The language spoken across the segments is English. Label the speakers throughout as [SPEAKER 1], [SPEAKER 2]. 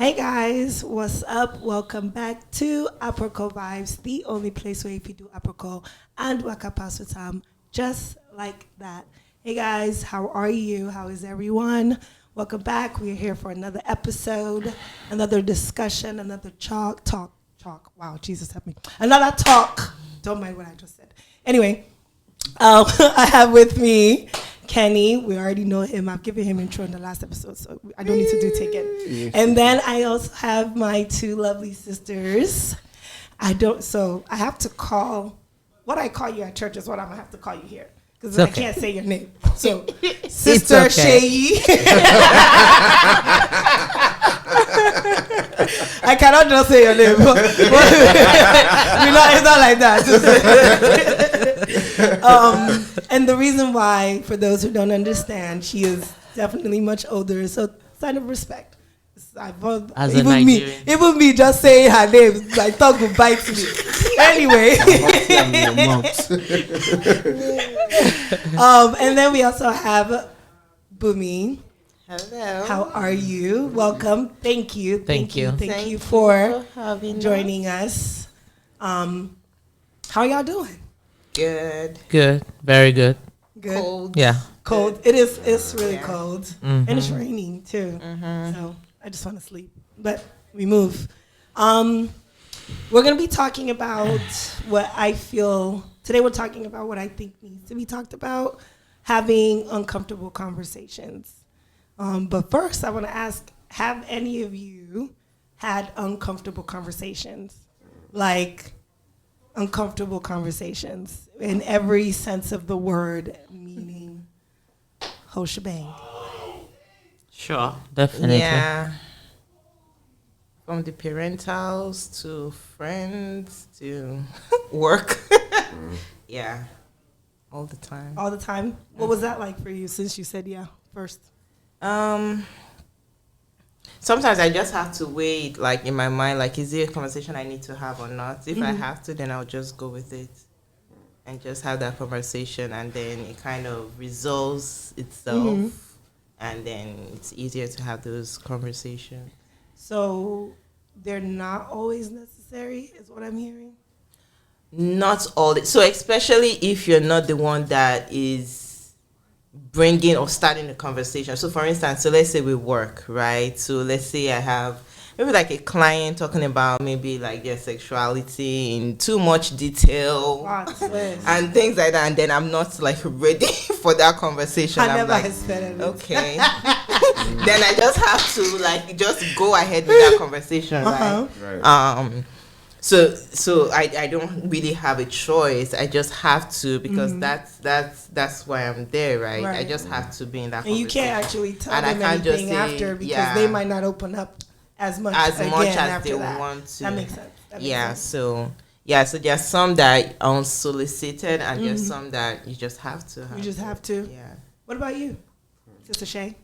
[SPEAKER 1] Hey guys, what's up? Welcome back to Apricot Vibes, the only place where if you do apricot and waka pass with time, just like that. Hey guys, how are you? How is everyone? Welcome back. We're here for another episode, another discussion, another talk. Wow, Jesus help me. Another talk. Don't mind what I just said. Anyway, I have with me Kenny. We already know him. I've given him intro in the last episode, so I don't need to do take it. And then I also have my two lovely sisters. I have to call, what I call you at church is what I'm going to have to call you here. Because I can't say your name. So, Sister Shayi. I cannot just say your name. It's not like that. And the reason why, for those who don't understand, she is definitely much older. So, sign of respect.
[SPEAKER 2] As a Nigerian.
[SPEAKER 1] Even me just saying her name, my tongue will bite me. Anyway. And then we also have Bumi.
[SPEAKER 3] Hello.
[SPEAKER 1] How are you? Welcome. Thank you.
[SPEAKER 2] Thank you
[SPEAKER 1] for joining us. How are y'all doing?
[SPEAKER 3] Good.
[SPEAKER 2] Good. Very good.
[SPEAKER 1] Good.
[SPEAKER 3] Cold.
[SPEAKER 2] Yeah.
[SPEAKER 1] Cold. It's really cold.
[SPEAKER 2] Mm-hmm.
[SPEAKER 1] And it's raining too. Mm-hmm. So I just want to sleep. But we move. We're going to be talking about today we're talking about what I think needs to be talked about, having uncomfortable conversations. But first I want to ask, have any of you had uncomfortable conversations? Like uncomfortable conversations in every sense of the word, meaning whole shebang.
[SPEAKER 2] Sure. Definitely.
[SPEAKER 3] Yeah. From the parentals to friends to work. Yeah. All the time.
[SPEAKER 1] All the time? What was that like for you since you said yeah first?
[SPEAKER 3] Sometimes I just have to wait, like in my mind, like is it a conversation I need to have or not? If I have to, then I'll just go with it and just have that conversation, and then it kind of resolves itself, and then it's easier to have those conversations.
[SPEAKER 1] So they're not always necessary, is what I'm hearing?
[SPEAKER 3] Not all. So especially if you're not the one that is bringing or starting the conversation. So for instance, so let's say we work, right? So let's say I have maybe like a client talking about maybe like their sexuality in too much detail and things like that, and then I'm not like ready for that conversation.
[SPEAKER 1] I never
[SPEAKER 3] like,
[SPEAKER 1] said it.
[SPEAKER 3] okay. Then I just have to like just go ahead with that conversation, right? So I don't really have a choice. I just have to, because that's why I'm there, right? I just have to be in that conversation.
[SPEAKER 1] And you can't actually tell them anything after, because they might not open up as much as they want to. That makes sense.
[SPEAKER 3] So there's some that are unsolicited, and there's some that you just have to have.
[SPEAKER 1] You just have to.
[SPEAKER 3] Yeah.
[SPEAKER 1] What about you, Sister Shay?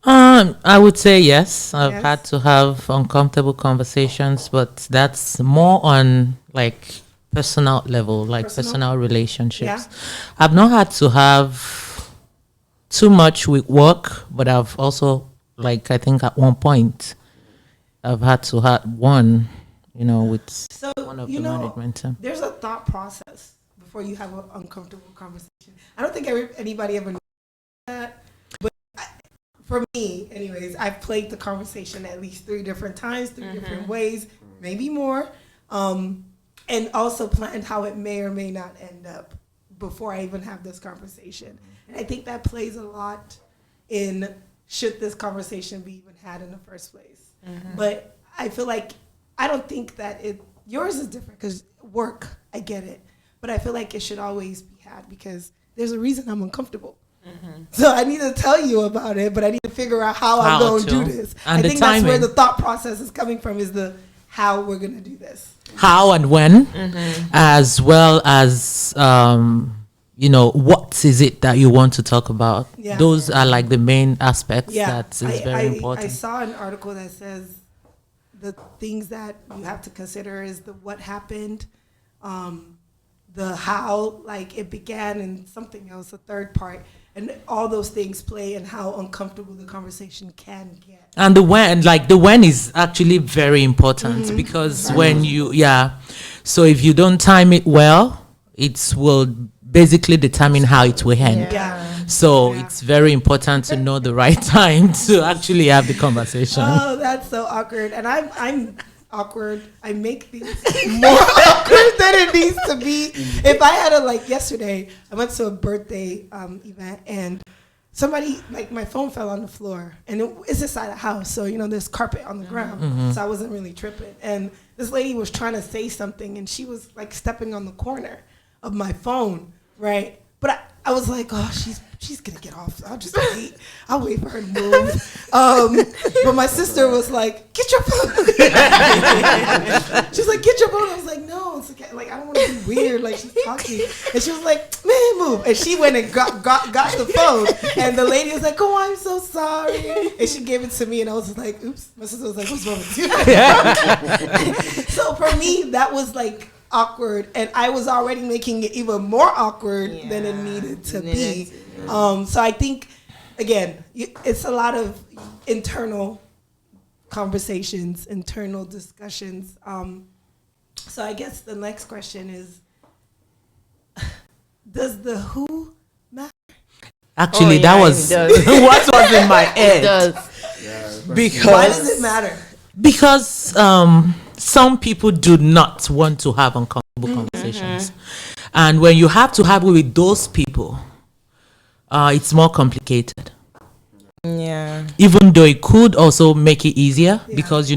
[SPEAKER 2] I would say yes. I've had to have uncomfortable conversations, but that's more on like personal level, like personal relationships. Yeah. I've not had to have too much with work, but I've also, like, I think at one point I've had to have one, with one of the management.
[SPEAKER 1] There's a thought process before you have an uncomfortable conversation. I don't think anybody ever knows that. For me, anyways, I've played the conversation at least 3 different times, 3 different ways, maybe more, and also planned how it may or may not end up before I even have this conversation. And I think that plays a lot in should this conversation be even had in the first place. But I feel like, I don't think that yours is different because work, I get it. But I feel like it should always be had because there's a reason I'm uncomfortable. So I need to tell you about it, but I need to figure out how I'm going to do this.
[SPEAKER 2] And
[SPEAKER 1] I think that's where the thought process is coming from, is the how we're going to do this.
[SPEAKER 2] How and when, as well as, what is it that you want to talk about? Yeah. Those are like the main aspects that is very important.
[SPEAKER 1] I saw an article that says the things that you have to consider is the what happened, the how, like it began, and something else, a third part. and all those things play and how uncomfortable the conversation can get.
[SPEAKER 2] And the when is actually very important because when so if you don't time it well, it will basically determine how it will end. So it's very important to know the right time to actually have the conversation.
[SPEAKER 1] Oh, that's so awkward. And I'm awkward. I make things more awkward than it needs to be. If I had yesterday, I went to a birthday event and somebody, my phone fell on the floor and it's inside a house. So, there's carpet on the ground. So I wasn't really tripping. And this lady was trying to say something and she was stepping on the corner of my phone, right? But I was like, oh, she's gonna get off. I'll just wait. I'll wait for her to move. But my sister was like, get your phone. She's like, get your phone. I was like, no, it's okay. I don't want to be weird. She's talking. And she was like, man, move. And she went and got the phone. And the lady was like, oh, I'm so sorry. And she gave it to me. And I was just like, oops. My sister was like, what's wrong with you? So for me, that was awkward, and I was already making it even more awkward than it needed to be. So I think, again, it's a lot of internal conversations, internal discussions. So I guess the next question is, does the who matter?
[SPEAKER 2] Actually, that was what was in my head.
[SPEAKER 4] It does.
[SPEAKER 2] Because
[SPEAKER 1] Why does it matter?
[SPEAKER 2] Because some people do not want to have uncomfortable conversations. And when you have to have it with those people, it's more complicated.
[SPEAKER 3] Yeah.
[SPEAKER 2] Even though it could also make it easier because,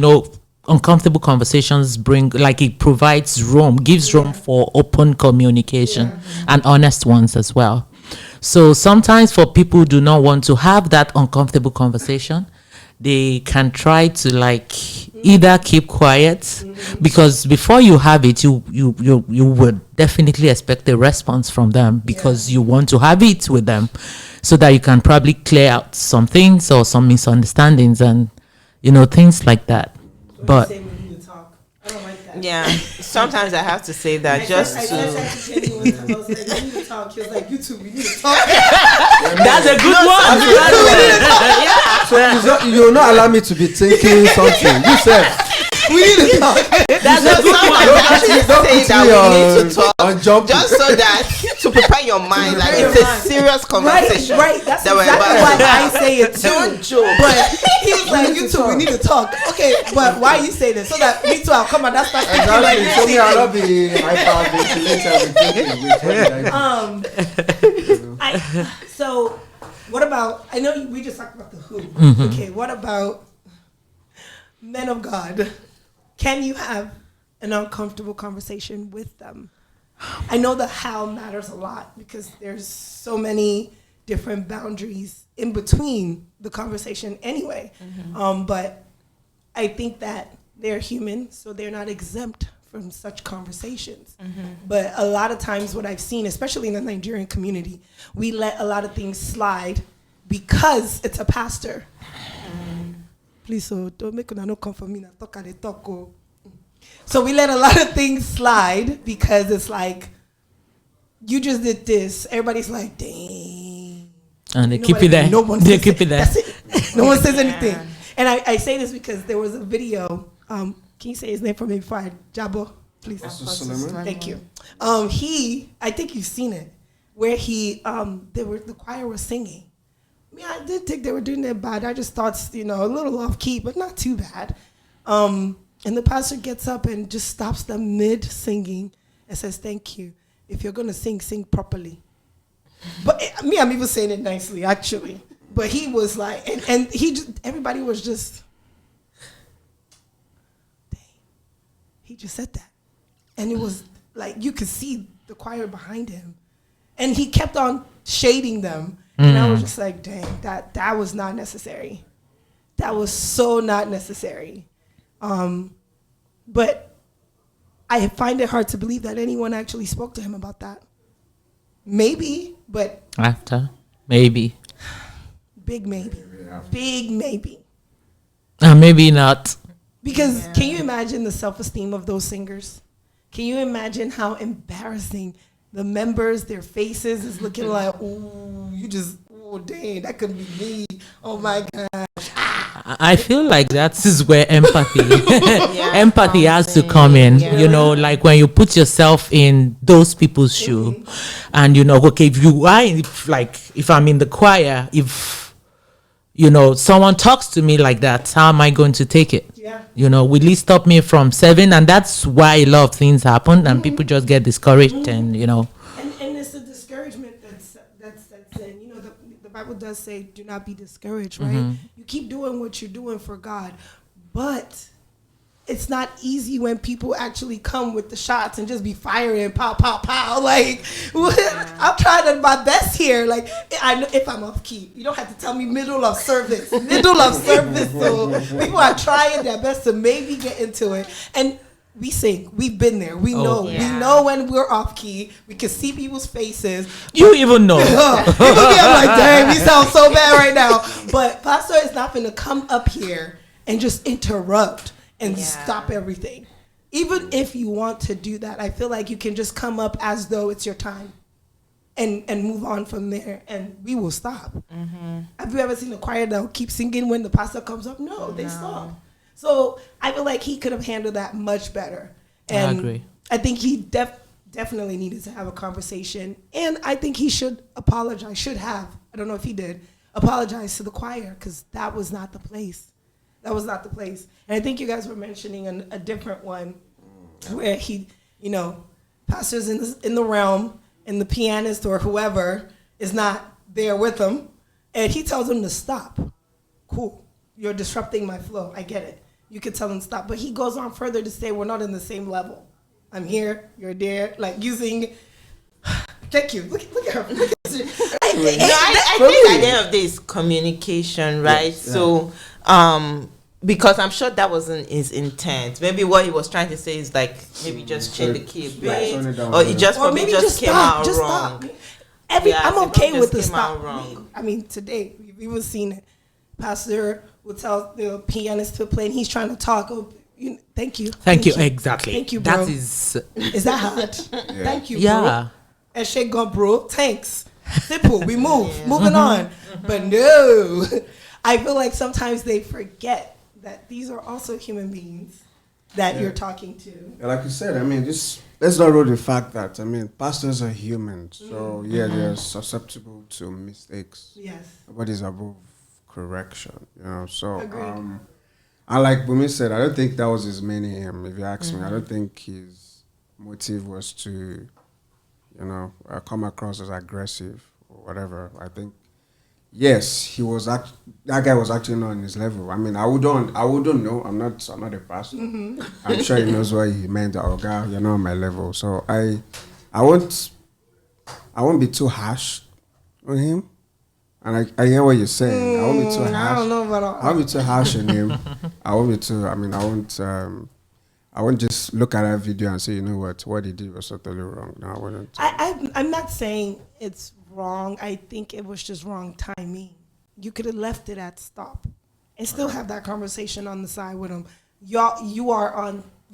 [SPEAKER 2] uncomfortable conversations it provides room, gives room for open communication and honest ones as well. So sometimes for people who do not want to have that uncomfortable conversation, they can try to either keep quiet because before you have it, you would definitely expect a response from them because you want to have it with them so that you can probably clear out some things or some misunderstandings and things like that. But
[SPEAKER 1] I don't like that.
[SPEAKER 3] Yeah, sometimes I have to say that
[SPEAKER 1] I
[SPEAKER 3] just
[SPEAKER 1] said
[SPEAKER 3] to.
[SPEAKER 1] to was like, we need to talk. He was like, you two, we need to talk.
[SPEAKER 2] that's a good one.
[SPEAKER 5] So you'll not allow me to be thinking something. You said we need to talk.
[SPEAKER 3] That's a good one.
[SPEAKER 5] Don't
[SPEAKER 3] Say
[SPEAKER 5] put
[SPEAKER 3] that
[SPEAKER 5] me
[SPEAKER 3] we need to talk,
[SPEAKER 5] on jump.
[SPEAKER 3] just so that to prepare your mind. It's a serious conversation.
[SPEAKER 1] Right. That's
[SPEAKER 3] that we're
[SPEAKER 1] exactly
[SPEAKER 3] about
[SPEAKER 1] why
[SPEAKER 3] to
[SPEAKER 1] I
[SPEAKER 3] have.
[SPEAKER 1] say it too.
[SPEAKER 3] Don't joke.
[SPEAKER 1] But he was like, you two, we need to talk. Okay, but why you say this? So that me too, I'll come and that's not thinking
[SPEAKER 5] Exactly. So me, I'll not
[SPEAKER 1] this.
[SPEAKER 5] be hyperventilating with thinking.
[SPEAKER 1] So what about, I know we just talked about the who. Okay, what about men of God? Can you have an uncomfortable conversation with them? I know the how matters a lot because there's so many different boundaries in between the conversation anyway. But I think that they're human, so they're not exempt from such conversations. But a lot of times what I've seen, especially in the Nigerian community, we let a lot of things slide because it's a pastor. Please, so don't make no come for me. Na talk and they talk. So we let a lot of things slide because it's like, you just did this. Everybody's like, dang.
[SPEAKER 2] And they keep it there.
[SPEAKER 1] No one
[SPEAKER 2] they
[SPEAKER 1] says
[SPEAKER 2] keep it there.
[SPEAKER 1] That's it. No one says anything. And I say this because there was a video. Can you say his name for me before I jabber, please? Thank you. I think you've seen it, where the choir was singing. I didn't think they were doing that bad. I just thought, a little off key, but not too bad. And the pastor gets up and just stops them mid singing and says, "Thank you. If you're gonna sing, sing properly." But I'm even saying it nicely, actually. But he was like, and everybody was just, dang, he just said that. And it was like, you could see the choir behind him. And he kept on shading them. And I was just like, dang, that was not necessary. That was so not necessary. But I find it hard to believe that anyone actually spoke to him about that. Maybe, but...
[SPEAKER 2] After? Maybe.
[SPEAKER 1] Big maybe. Big maybe.
[SPEAKER 2] Maybe not.
[SPEAKER 1] Because can you imagine the self-esteem of those singers? Can you imagine how embarrassing the members, their faces is looking like, ooh, you just oh dang, that could be me. Oh my god.
[SPEAKER 2] I feel like that is where empathy has to come in. You know, like when you put yourself in those people's shoe, and you know, okay, if I'm in the choir, if you know someone talks to me like that, how am I going to take it?
[SPEAKER 1] Yeah.
[SPEAKER 2] You know, will it stop me from serving? And that's why a lot of things happen, and people just get discouraged, and you know.
[SPEAKER 1] And it's a discouragement that's in. You know, the Bible does say, "Do not be discouraged." Right? You keep doing what you're doing for God, but it's not easy when people actually come with the shots and just be firing, pow, pow, pow. Like, I'm trying my best here. Like, I know if I'm off key, you don't have to tell me middle of service. So people are trying their best to maybe get into it. And we sing. We've been there. We know.
[SPEAKER 3] Yeah.
[SPEAKER 1] We know when we're off key. We can see people's faces.
[SPEAKER 2] You even know.
[SPEAKER 1] People be like, dang, we sound so bad right now. But Pastor is not going to come up here and just interrupt and stop everything. Even if you want to do that, I feel like you can just come up as though it's your time and move on from there, and we will stop. Have you ever seen a choir that will keep singing when the pastor comes up? No, they stop. So I feel like he could have handled that much better. And
[SPEAKER 2] I agree.
[SPEAKER 1] I think he definitely needed to have a conversation, and I think he should apologize, I don't know if he did, apologize to the choir, because that was not the place. That was not the place. And I think you guys were mentioning a different one where he, you know, pastor's in the realm and the pianist or whoever is not there with him. And he tells him to stop. Cool. You're disrupting my flow. I get it. You could tell him to stop. But he goes on further to say we're not in the same level. I'm here. You're there. Like using... Thank you. Look at her.
[SPEAKER 3] I think at the end of this communication, right?
[SPEAKER 5] Yes, yeah.
[SPEAKER 3] So, because I'm sure that wasn't his intent. Maybe what he was trying to say is like maybe just change the key a bit, or it just
[SPEAKER 1] or
[SPEAKER 3] probably
[SPEAKER 1] maybe
[SPEAKER 3] just came out
[SPEAKER 1] just
[SPEAKER 3] wrong.
[SPEAKER 1] Stop.
[SPEAKER 3] Yeah,
[SPEAKER 1] I'm okay with the
[SPEAKER 3] came out
[SPEAKER 1] stop.
[SPEAKER 3] wrong.
[SPEAKER 1] I mean, today we were seeing it. Pastor will tell the pianist to play, and he's trying to talk. Oh, thank you.
[SPEAKER 2] Thank you. Exactly.
[SPEAKER 1] Thank you, bro.
[SPEAKER 2] That is.
[SPEAKER 1] Is that hard? Thank you, bro.
[SPEAKER 2] Yeah.
[SPEAKER 1] And shake God, bro. Thanks. Simple. We move. Moving on. But no, I feel like sometimes they forget that these are also human beings that you're talking to.
[SPEAKER 5] Yeah, like you said, I mean, let's not roll the fact that, I mean, pastors are human. So, they're susceptible to mistakes.
[SPEAKER 1] Yes.
[SPEAKER 5] Nobody's above correction, you know. So,
[SPEAKER 1] Agreed.
[SPEAKER 5] and like Bumi said, I don't think that was his main aim, if you ask me. I don't think his motive was to, you know, come across as aggressive or whatever. I think, yes, that guy was actually not on his level. I mean, I wouldn't know. I'm not a pastor. I'm sure he knows what he meant. Oh, God, you're not on my level. So I won't be too harsh on him. And I hear what you're saying. I won't be too harsh.
[SPEAKER 1] I don't know about all.
[SPEAKER 5] I won't be too harsh on him. I won't be too. I mean, I won't just look at that video and say, you know what he did was totally wrong. No, I wouldn't.
[SPEAKER 1] I'm not saying it's wrong. I think it was just wrong timing. You could have left it at stop and still have that conversation on the side with him. You're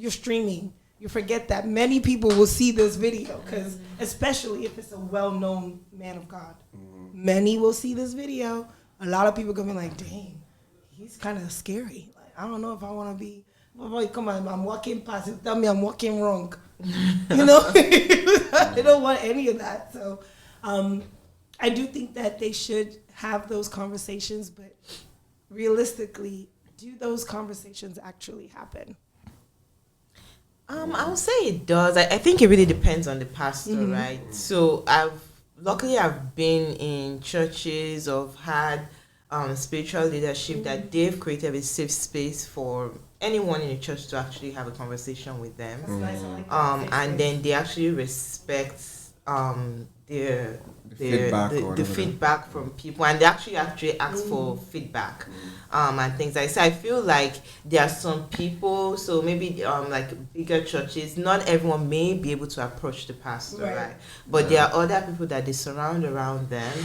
[SPEAKER 1] streaming. You forget that many people will see this video, because especially if it's a well-known man of God. Many will see this video. A lot of people gonna be like, dang, he's kind of scary. Like, I don't know if I want to be, come on, I'm walking past him, tell me I'm walking wrong. You know? I don't want any of that. So I do think that they should have those conversations, but realistically, do those conversations actually happen?
[SPEAKER 3] I would say it does. I think it really depends on the pastor, right? So luckily I've been in churches or had spiritual leadership that they've created a safe space for anyone in the church to actually have a conversation with them.
[SPEAKER 1] That's nice. I like that.
[SPEAKER 3] And then they actually respect the feedback from people, and they actually ask for feedback and things like that. So I feel like there are some people, so maybe like bigger churches, not everyone may be able to approach the pastor, right? But there are other people that they surround around them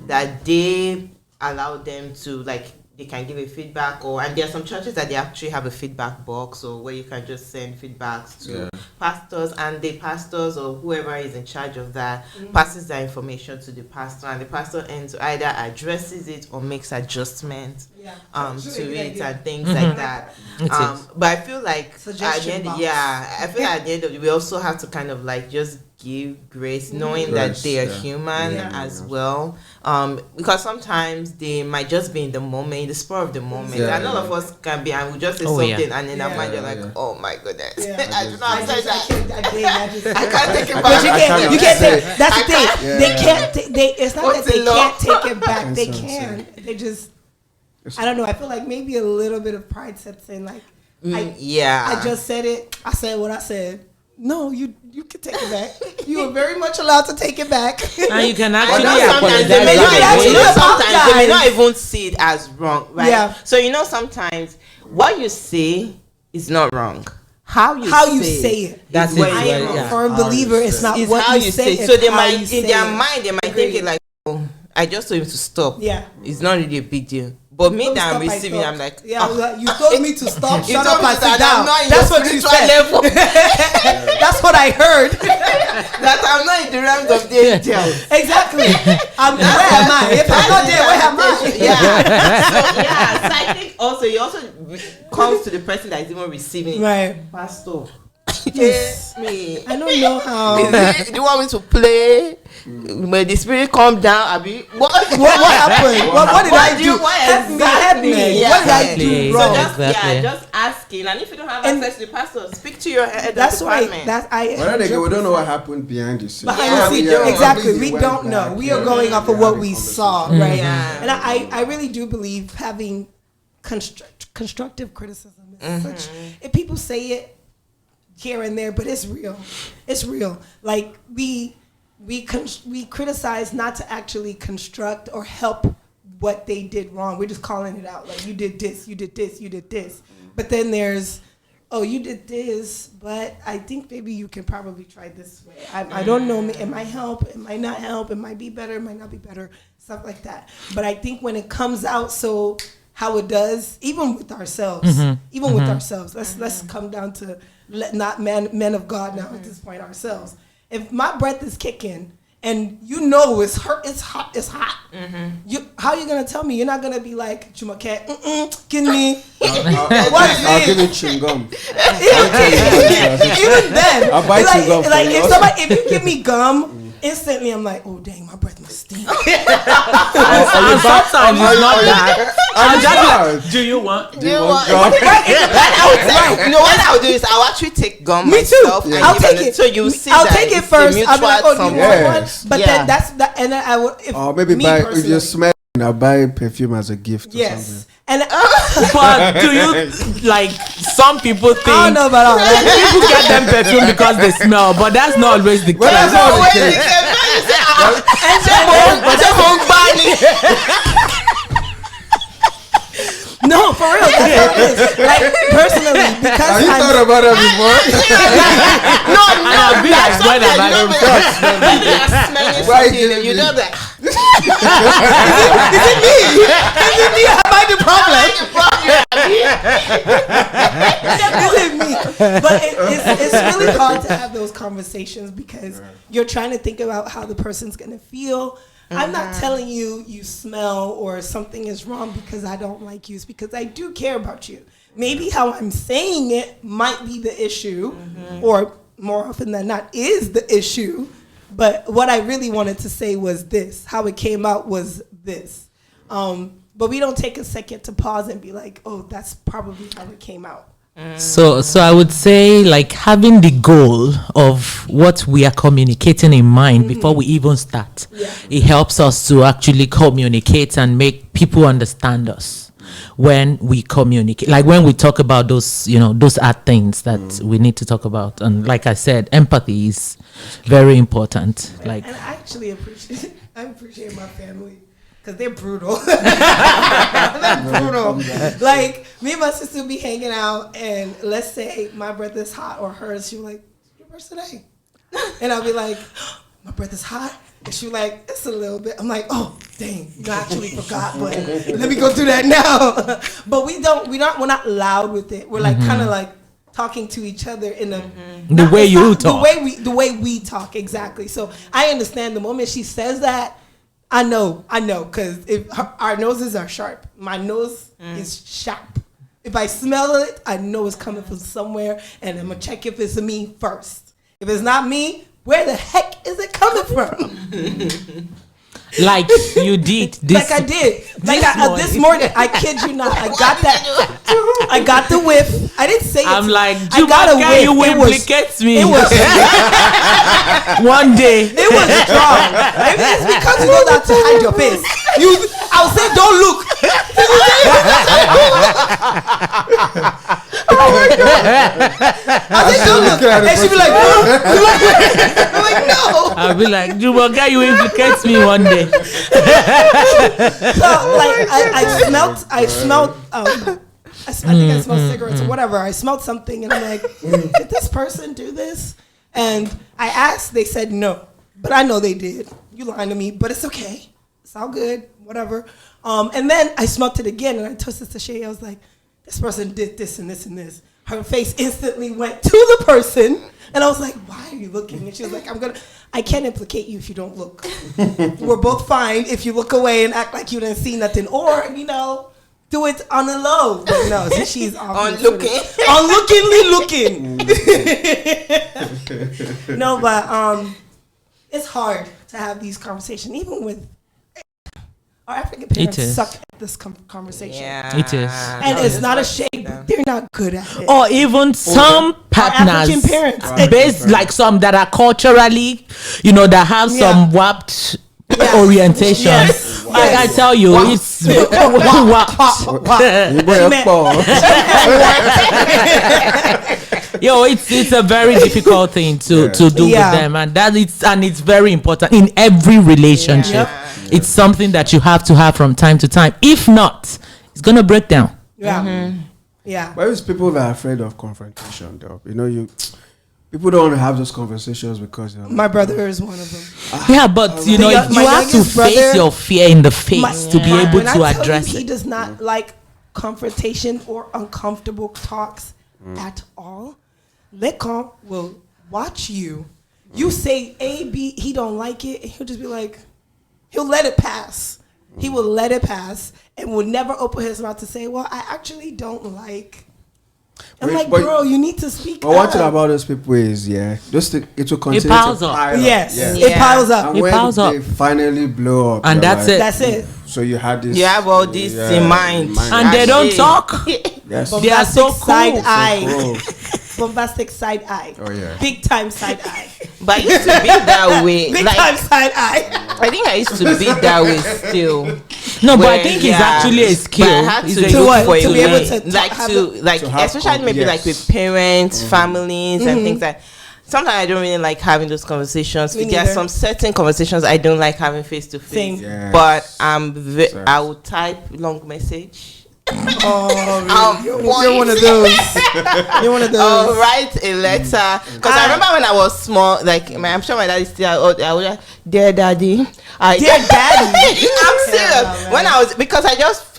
[SPEAKER 3] that they allow them to, like, they can give a feedback, and there are some churches that they actually have a feedback box, or where you can just send feedbacks pastors, and the pastors or whoever is in charge of that passes that information to the pastor, and the pastor ends either addresses it or makes adjustments to it and things like that. But I feel like at the end, at the end of it, we also have to kind of like just give grace, knowing that they are human as well. Because sometimes they might just be in the moment, in the spur of the moment. And all of us can be, and we just say something, and in our mind you're like, oh my goodness, I do not say that. I can't take it back.
[SPEAKER 1] You can't take. That's the thing. They can't. It's not that they can't take it back. They can. They just. I don't know. I feel like maybe a little bit of pride sets in. Like, I just said it. I said what I said. No, you can take it back. You are very much allowed to take it back.
[SPEAKER 2] And you can actually
[SPEAKER 3] apologize. Sometimes they may not even see it as wrong, right? Yeah. So sometimes what you say is not wrong. How you say it.
[SPEAKER 1] That's it. I am a firm believer. It's not what
[SPEAKER 3] how
[SPEAKER 1] you say.
[SPEAKER 3] So they might, in their mind, they might think it like, oh, I just told him to stop.
[SPEAKER 1] Yeah.
[SPEAKER 3] It's not really a big deal. But me that I'm receiving, I'm like,
[SPEAKER 1] you told me to stop, shut up and sit down. That's what you said. That's what I heard.
[SPEAKER 3] That I'm not in the realms of the angels.
[SPEAKER 1] Exactly. Where am I? If I'm not there, where am I?
[SPEAKER 3] So I think also, it also comes to the person that is even receiving it.
[SPEAKER 1] Right.
[SPEAKER 3] Pastor.
[SPEAKER 1] Yes.
[SPEAKER 3] Me.
[SPEAKER 1] I don't know how.
[SPEAKER 3] Do you want me to play? When the spirit come down, what happened?
[SPEAKER 1] What did I do? Help me. What did I do wrong?
[SPEAKER 3] So just asking. And if you don't have access to the pastor, speak to your head
[SPEAKER 1] that's
[SPEAKER 3] department.
[SPEAKER 1] Right.
[SPEAKER 5] We don't know what happened behind the scenes.
[SPEAKER 1] Exactly. We don't know. We are going off of what we saw, right? Yeah. And I really do believe having constructive criticism is such. If people say it here and there, but it's real. It's real. Like we criticize not to actually construct or help what they did wrong. We're just calling it out. Like, you did this, you did this, you did this. But then there's, oh, you did this, but I think maybe you can probably try this way. I don't know. It might help. It might not help. It might be better. It might not be better. Stuff like that. But I think when it comes out, so how it does, even with ourselves, let's come down to not men of God now at this point, ourselves. If my breath is kicking and it's hot. How are you gonna tell me? You're not gonna be like, Jumaket, give me.
[SPEAKER 5] I'll give you chewing gum.
[SPEAKER 1] Even then,
[SPEAKER 5] I'll buy chewing gum.
[SPEAKER 1] Like if you give me gum, instantly I'm like, oh dang, my breath must stink.
[SPEAKER 2] And sometimes it's not that. I'm just like, do you want gum?
[SPEAKER 3] What I'll do is I'll actually take gum
[SPEAKER 1] Me
[SPEAKER 3] myself.
[SPEAKER 1] too. I'll take it.
[SPEAKER 3] So you see
[SPEAKER 1] I'll
[SPEAKER 3] that
[SPEAKER 1] take it first. I'll be like, oh, do you want one? But then that's that, and then I will.
[SPEAKER 5] Or maybe if you smell, I'll buy perfume as a gift.
[SPEAKER 1] Yes. And
[SPEAKER 2] but do you, like, some people think
[SPEAKER 1] I don't know about all that.
[SPEAKER 2] people get them perfume because they smell, but that's not always the case.
[SPEAKER 5] That's not always the case.
[SPEAKER 1] No, for real. That's how it is. Like, personally, because
[SPEAKER 5] Have you thought about it before?
[SPEAKER 3] No,
[SPEAKER 2] I'll be like, when am I going to
[SPEAKER 5] Why
[SPEAKER 3] you know that.
[SPEAKER 1] Is it me? Am I the problem? Is it me? But it's really hard to have those conversations because you're trying to think about how the person's going to feel. I'm not telling you smell or something is wrong because I don't like you. It's because I do care about you. Maybe how I'm saying it might be the issue, or more often than not is the issue. But what I really wanted to say was this. How it came out was this. But we don't take a second to pause and be like, oh, that's probably how it came out.
[SPEAKER 2] So I would say, like, having the goal of what we are communicating in mind before we even start, it helps us to actually communicate and make people understand us when we communicate. Like when we talk about those, those are things that we need to talk about. And like I said, empathy is very important. Like,
[SPEAKER 1] and I actually appreciate my family. Because they're brutal. They're brutal. Like, me and my sister be hanging out, and let's say my breath is hot or hers. She'll be like, your breath today? And I'll be like, my breath is hot? And she'll be like, it's a little bit. I'm like, oh, dang, I actually forgot, but let me go through that now. But we're not loud with it. We're like kind of like talking to each other in a
[SPEAKER 2] The way you talk.
[SPEAKER 1] the way we talk, exactly. So I understand the moment she says that, I know, because if our noses are sharp, my nose is sharp. If I smell it, I know it's coming from somewhere, and I'm gonna check if it's me first. If it's not me, where the heck is it coming from?
[SPEAKER 2] Like you did this.
[SPEAKER 1] Like I did. Like this morning, I kid you not. I got that. I got the whiff. I didn't say it.
[SPEAKER 2] I'm like,
[SPEAKER 1] I got a whiff.
[SPEAKER 2] you implicate me.
[SPEAKER 1] It was
[SPEAKER 2] one day.
[SPEAKER 1] It was strong. Maybe it's because you know not to hide your face. I was saying, don't look. Oh my God. I said, don't look. And she'd be like, I'm like, no.
[SPEAKER 2] I'll be like, Jumoka, you implicate me one day.
[SPEAKER 1] So like I smelled I think I smelled cigarettes or whatever. I smelled something and I'm like, did this person do this? And I asked, they said no. But I know they did. You lying to me, but it's okay. It's all good, whatever. And then I smelled it again and I told Sister Shay, I was like, this person did this and this and this. Her face instantly went to the person and I was like, why are you looking? And she was like, I can't implicate you if you don't look. We're both fine if you look away and act like you didn't see nothing, or do it on the low. But no, so she's unlookingly looking. No, but it's hard to have these conversations, even with our African parents. Suck at this conversation.
[SPEAKER 3] Yeah,
[SPEAKER 2] it is,
[SPEAKER 1] and it's not a shame. They're not good at it.
[SPEAKER 2] Or even some partners,
[SPEAKER 1] African parents,
[SPEAKER 2] based like some that are culturally, that have some warped orientation. Yes. Like I tell you, it's it's a very difficult thing to do with them, and it's very important in every relationship.
[SPEAKER 1] Yeah.
[SPEAKER 2] It's something that you have to have from time to time. If not, it's gonna break down.
[SPEAKER 1] Yeah.
[SPEAKER 3] Mm-hmm.
[SPEAKER 1] Yeah.
[SPEAKER 5] But it's people that are afraid of confrontation, though. People don't want to have those conversations because
[SPEAKER 1] my brother is one of them.
[SPEAKER 2] Yeah, but you have to face your fear in the face to be able to address it.
[SPEAKER 1] He does not like confrontation or uncomfortable talks at all. Lekon will watch you. You say A, B, he don't like it, and he'll just be like, he'll let it pass. He will let it pass and will never open his mouth to say, well, I actually don't like. I'm like, bro, you need to speak up.
[SPEAKER 5] One thing about those people is, it will continue to pile up.
[SPEAKER 1] Yes, it piles up.
[SPEAKER 5] And when they finally blow up,
[SPEAKER 2] and that's it.
[SPEAKER 1] That's it.
[SPEAKER 5] So you had this.
[SPEAKER 3] You have all this in mind.
[SPEAKER 2] And they don't talk.
[SPEAKER 5] Yes.
[SPEAKER 2] They are so cool.
[SPEAKER 1] Side eye. Bombastic side eye.
[SPEAKER 5] Oh yeah.
[SPEAKER 1] Big time side eye.
[SPEAKER 3] But I used to be that way.
[SPEAKER 1] Big time side eye.
[SPEAKER 3] I think I used to be that way still.
[SPEAKER 2] No, but I think it's actually a skill.
[SPEAKER 3] But I had to
[SPEAKER 2] It's
[SPEAKER 3] look for
[SPEAKER 1] to
[SPEAKER 3] a
[SPEAKER 1] be able
[SPEAKER 3] way.
[SPEAKER 1] to
[SPEAKER 3] Especially maybe like with parents, families, and things like. Sometimes I don't really like having those conversations. There are some certain conversations I don't like having face to face. But I will type long message.
[SPEAKER 1] Oh, you're one of those. You're one of those.
[SPEAKER 3] I'll write a letter because I remember when I was small. Like I'm sure my dad is still. I was like, dear daddy,
[SPEAKER 1] dear daddy.
[SPEAKER 3] I'm serious. When I was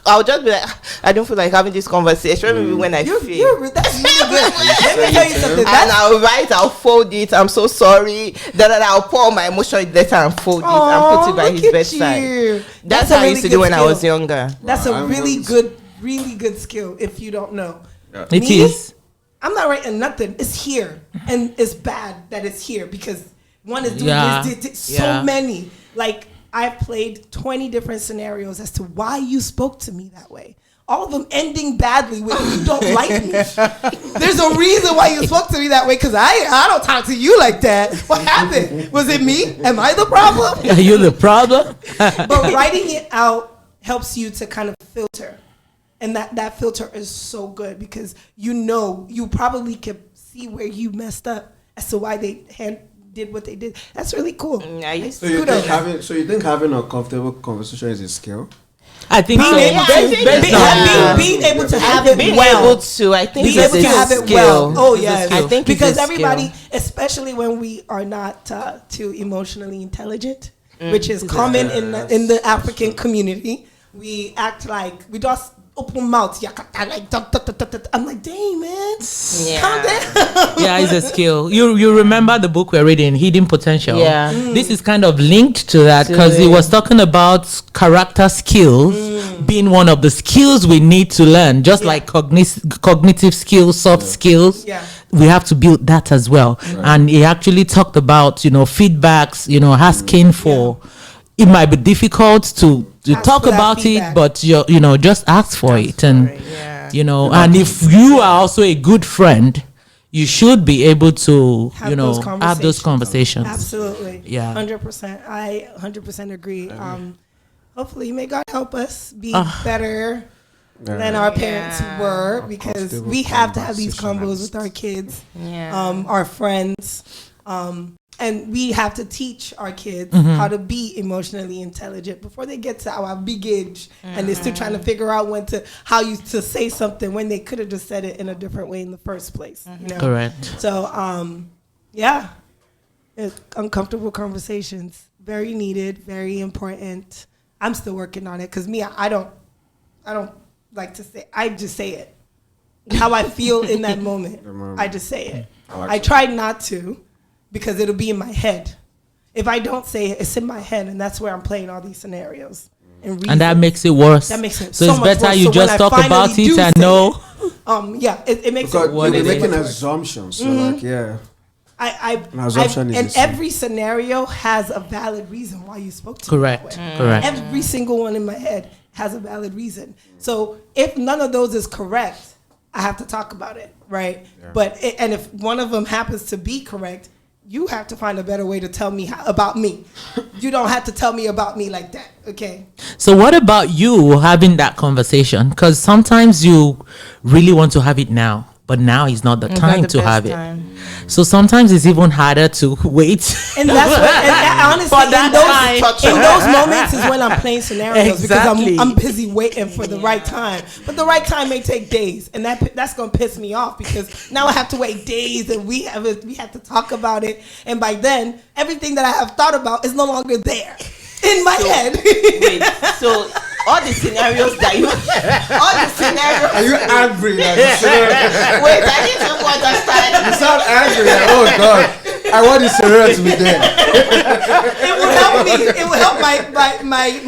[SPEAKER 3] I would just be like, I don't feel like having this conversation. Maybe when I feel.
[SPEAKER 1] That's really good. Let me tell you something.
[SPEAKER 3] And I'll fold it. I'm so sorry. Then I'll pour all my emotional letter and fold it and put it by his bedside. That's how I used to do when I was younger.
[SPEAKER 1] That's a really good skill if you don't know.
[SPEAKER 2] It is.
[SPEAKER 1] I'm not writing nothing. It's here. And it's bad that it's here because one is doing this. So many. Like, I've played 20 different scenarios as to why you spoke to me that way. All of them ending badly with you don't like me. There's a reason why you spoke to me that way because I don't talk to you like that. What happened? Was it me? Am I the problem?
[SPEAKER 2] Are you the problem?
[SPEAKER 1] But writing it out helps you to kind of filter. And that filter is so good because you probably can see where you messed up as to why they did what they did. That's really cool.
[SPEAKER 5] So you think having a comfortable conversation is a skill?
[SPEAKER 2] I think so.
[SPEAKER 1] Being able to have it well.
[SPEAKER 3] I think
[SPEAKER 1] being able to have it well. Oh yes,
[SPEAKER 3] I think
[SPEAKER 1] because everybody, especially when we are not too emotionally intelligent, which is common in the African community, we act like we just open mouth, yakata, like I'm like, dang man, calm down.
[SPEAKER 2] Yeah, it's a skill. You remember the book we're reading, Hidden Potential?
[SPEAKER 3] Yeah.
[SPEAKER 2] This is kind of linked to that because it was talking about character skills being one of the skills we need to learn, just like cognitive skills, soft skills.
[SPEAKER 1] Yeah.
[SPEAKER 2] We have to build that as well. And he actually talked about, feedbacks, asking for. It might be difficult to talk about it, but just ask for it. And and if you are also a good friend, you should be able to have those conversations.
[SPEAKER 1] Absolutely.
[SPEAKER 2] Yeah.
[SPEAKER 1] 100%. I 100% agree. Hopefully may God help us be better than our parents were, because we have to have these combos with our kids, our friends, and we have to teach our kids how to be emotionally intelligent before they get to our big age, and they're still trying to figure out how to say something when they could have just said it in a different way in the first place.
[SPEAKER 2] Correct.
[SPEAKER 1] So, uncomfortable conversations, very needed, very important. I'm still working on it because I don't like to say. I just say it how I feel in that moment. I just say it. I try not to, because it'll be in my head. If I don't say it, it's in my head, and that's where I'm playing all these scenarios. And
[SPEAKER 2] that makes it worse.
[SPEAKER 1] That makes it
[SPEAKER 2] so
[SPEAKER 1] so
[SPEAKER 2] it's
[SPEAKER 1] much
[SPEAKER 2] better
[SPEAKER 1] worse.
[SPEAKER 2] you
[SPEAKER 1] So
[SPEAKER 2] just talk about it and know.
[SPEAKER 1] It makes
[SPEAKER 5] because
[SPEAKER 1] it
[SPEAKER 5] you're
[SPEAKER 1] makes
[SPEAKER 5] making
[SPEAKER 1] it worse.
[SPEAKER 5] assumptions. So
[SPEAKER 1] every scenario has a valid reason why you spoke to me that way.
[SPEAKER 2] Correct.
[SPEAKER 1] Every single one in my head has a valid reason. So if none of those is correct, I have to talk about it, right? Yeah. But if one of them happens to be correct, you have to find a better way to tell me about me. You don't have to tell me about me like that, okay?
[SPEAKER 2] So what about you having that conversation? Because sometimes you really want to have it now, but now is not the time to have it. So sometimes it's even harder to wait.
[SPEAKER 1] And that's what, honestly, in those moments is when I'm playing scenarios, because I'm busy waiting for the right time. But the right time may take days, and that's gonna piss me off, because now I have to wait days, and we have to talk about it, and by then everything that I have thought about is no longer there in my head.
[SPEAKER 3] Wait, so all the scenarios that you,
[SPEAKER 5] Are you angry?
[SPEAKER 3] Wait, I need to understand.
[SPEAKER 5] You sound angry. Oh God, I want the scenario to be there.
[SPEAKER 1] It will help me. It will help my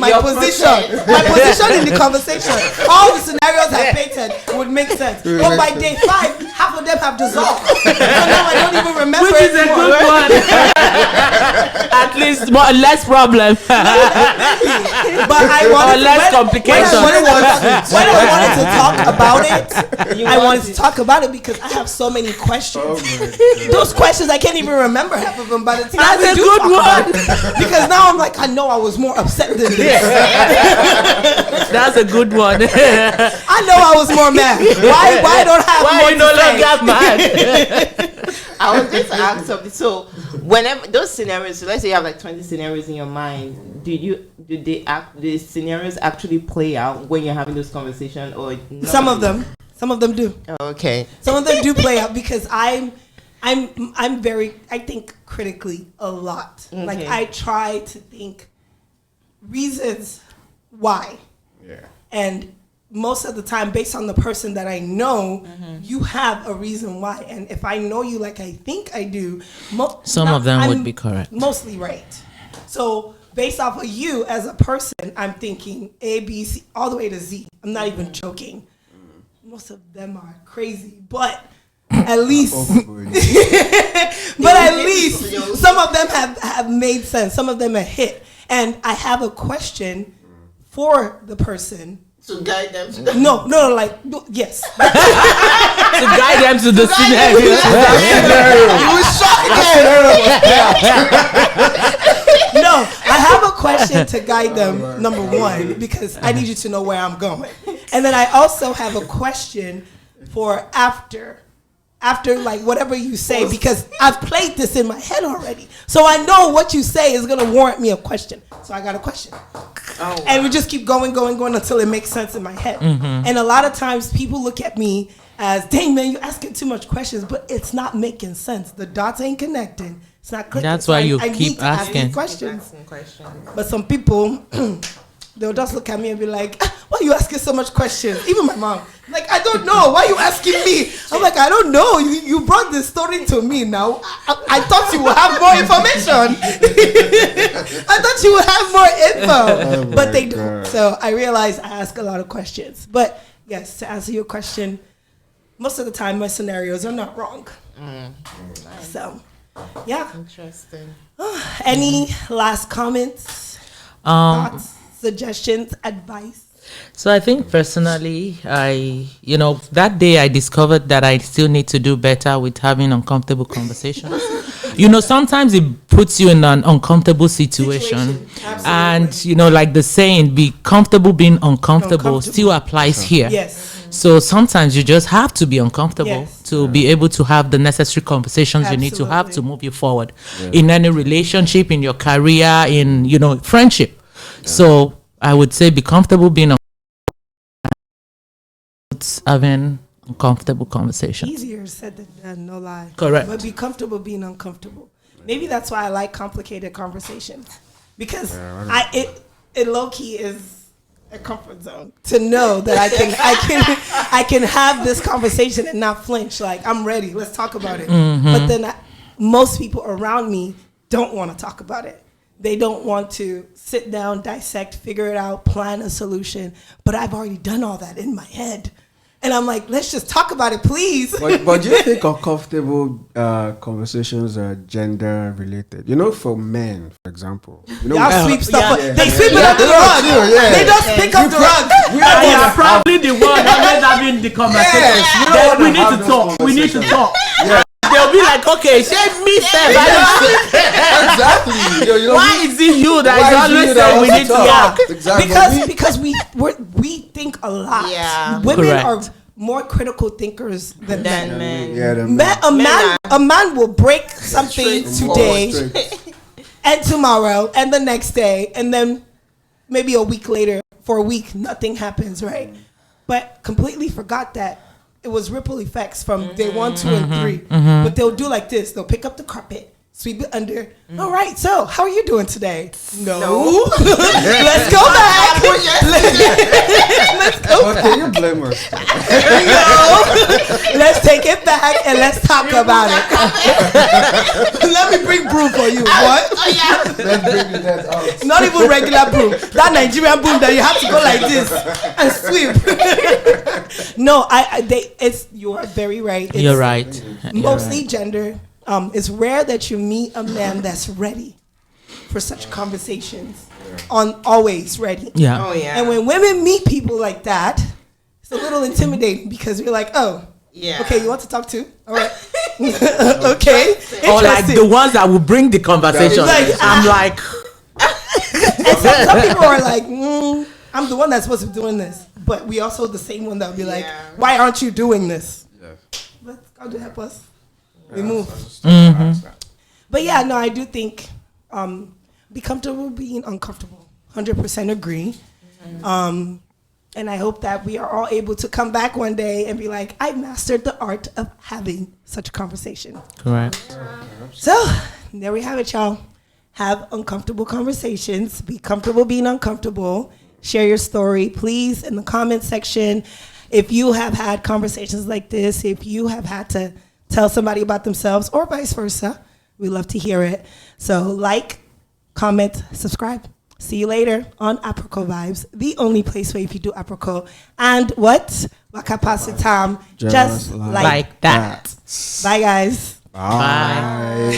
[SPEAKER 3] Your
[SPEAKER 1] position. My position in the conversation. All the scenarios I painted would make sense. But by day 5, half of them have dissolved. So now I don't even remember.
[SPEAKER 2] Which is a good one. At least less problem.
[SPEAKER 1] But I wanted
[SPEAKER 2] less complications.
[SPEAKER 1] When I wanted to talk about it, I wanted to talk about it because I have so many questions. Those questions, I can't even remember half of them by the time we do talk about it. Because now I'm like, I know I was more upset than this.
[SPEAKER 2] That's a good one.
[SPEAKER 1] I know I was more mad. Why don't I have
[SPEAKER 2] Why
[SPEAKER 1] more
[SPEAKER 2] you no
[SPEAKER 1] to say?
[SPEAKER 2] longer mad?
[SPEAKER 3] I was just ask something. So whenever those scenarios, so let's say you have like 20 scenarios in your mind, do the scenarios actually play out when you're having those conversations, or not?
[SPEAKER 1] Some of them do.
[SPEAKER 3] Okay.
[SPEAKER 1] Some of them do play out because I'm very, I think critically a lot.
[SPEAKER 3] Okay.
[SPEAKER 1] Like I try to think reasons why.
[SPEAKER 5] Yeah.
[SPEAKER 1] And most of the time, based on the person that I know, you have a reason why. And if I know you like I think I do,
[SPEAKER 2] some of them would be correct.
[SPEAKER 1] Mostly right. So based off of you as a person, I'm thinking A, B, C, all the way to Z. I'm not even joking. Most of them are crazy, but at least, some of them have made sense. Some of them are hit. And I have a question for the person.
[SPEAKER 3] To guide them to
[SPEAKER 1] yes.
[SPEAKER 2] To guide them to the scenario.
[SPEAKER 1] No, I have a question to guide them, number one, because I need you to know where I'm going. And then I also have a question for after like whatever you say, because I've played this in my head already. So I know what you say is going to warrant me a question. So I got a question. And we just keep going until it makes sense in my head. And a lot of times people look at me as, dang man, you're asking too much questions, but it's not making sense. The dots ain't connecting. It's not clicking.
[SPEAKER 2] That's why you
[SPEAKER 1] I
[SPEAKER 2] keep
[SPEAKER 1] need to ask
[SPEAKER 2] asking
[SPEAKER 1] questions. But some people, they'll just look at me and be like, why are you asking so much questions? Even my mom, like, I don't know. Why are you asking me? I'm like, I don't know. You brought this story to me now. I thought you would have more information. I thought you would have more info. But they don't. So I realized I ask a lot of questions. But yes, to answer your question, most of the time my scenarios are not wrong. So, yeah.
[SPEAKER 3] Interesting.
[SPEAKER 1] Any last comments, thoughts, suggestions, advice?
[SPEAKER 2] So I think personally, that day I discovered that I still need to do better with having uncomfortable conversations. Sometimes it puts you in an uncomfortable situation. And, like the saying, be comfortable being uncomfortable still applies here.
[SPEAKER 1] Yes.
[SPEAKER 2] So sometimes you just have to be uncomfortable to be able to have the necessary conversations you need to have to move you forward in any relationship, in your career, in, friendship. So I would say be comfortable being having uncomfortable conversations.
[SPEAKER 1] Easier said than done, no lie.
[SPEAKER 2] Correct.
[SPEAKER 1] But be comfortable being uncomfortable. Maybe that's why I like complicated conversations, because it low key is a comfort zone to know that I can have this conversation and not flinch. Like, I'm ready. Let's talk about it. But then most people around me don't want to talk about it. They don't want to sit down, dissect, figure it out, plan a solution. But I've already done all that in my head. And I'm like, let's just talk about it, please.
[SPEAKER 5] But do you think uncomfortable conversations are gender related? For men, for example.
[SPEAKER 1] Y'all sweep stuff up. They sweep it under the rug. They just pick up the rug.
[SPEAKER 4] You are probably the one always having the conversation. We need to talk. We need to talk.
[SPEAKER 3] They'll be like, okay, shave me,
[SPEAKER 5] Exactly.
[SPEAKER 3] Why is it you that is always saying we need to talk?
[SPEAKER 5] Exactly.
[SPEAKER 1] Because we think a lot.
[SPEAKER 3] Yeah.
[SPEAKER 1] Women
[SPEAKER 2] Correct.
[SPEAKER 1] are more critical thinkers than men.
[SPEAKER 5] Yeah,
[SPEAKER 1] A man will break something today and tomorrow and the next day, and then maybe a week later, for a week, nothing happens, right? But completely forgot that it was ripple effects from day 1, 2, and 3. But they'll do like this. They'll pick up the carpet, sweep it under. All right, so how are you doing today? No. Let's go back. Let's go back.
[SPEAKER 5] Can you blame us?
[SPEAKER 1] No. Let's take it back and let's talk about it. Let me bring broom for you. What?
[SPEAKER 3] Oh, yeah.
[SPEAKER 5] Let's bring that out.
[SPEAKER 1] Not even regular broom. That Nigerian broom that you have to go like this and sweep. No, you are very right.
[SPEAKER 2] You're right.
[SPEAKER 1] Mostly gender. It's rare that you meet a man that's ready for such conversations. Always ready.
[SPEAKER 2] Yeah.
[SPEAKER 3] Oh, yeah.
[SPEAKER 1] And when women meet people like that, it's a little intimidating because you're like, oh,
[SPEAKER 3] Yeah.
[SPEAKER 1] okay, you want to talk to? All right. Okay.
[SPEAKER 4] Or like the ones that will bring the conversation.
[SPEAKER 1] Like,
[SPEAKER 4] I'm like,
[SPEAKER 1] and some people are like, I'm the one that's supposed to be doing this. But we also the same one that will be like, why aren't you doing this? But God will help us. We move. But yeah, no, I do think be comfortable being uncomfortable. 100% agree. And I hope that we are all able to come back one day and be like, I mastered the art of having such a conversation.
[SPEAKER 2] Correct.
[SPEAKER 1] So there we have it, y'all. Have uncomfortable conversations. Be comfortable being uncomfortable. Share your story, please, in the comment section. If you have had conversations like this, if you have had to tell somebody about themselves or vice versa, we love to hear it. So like, comment, subscribe. See you later on Apricot Vibes, the only place where if you do apricot and what? Wakapassitam, just like that. Bye, guys.
[SPEAKER 5] Bye.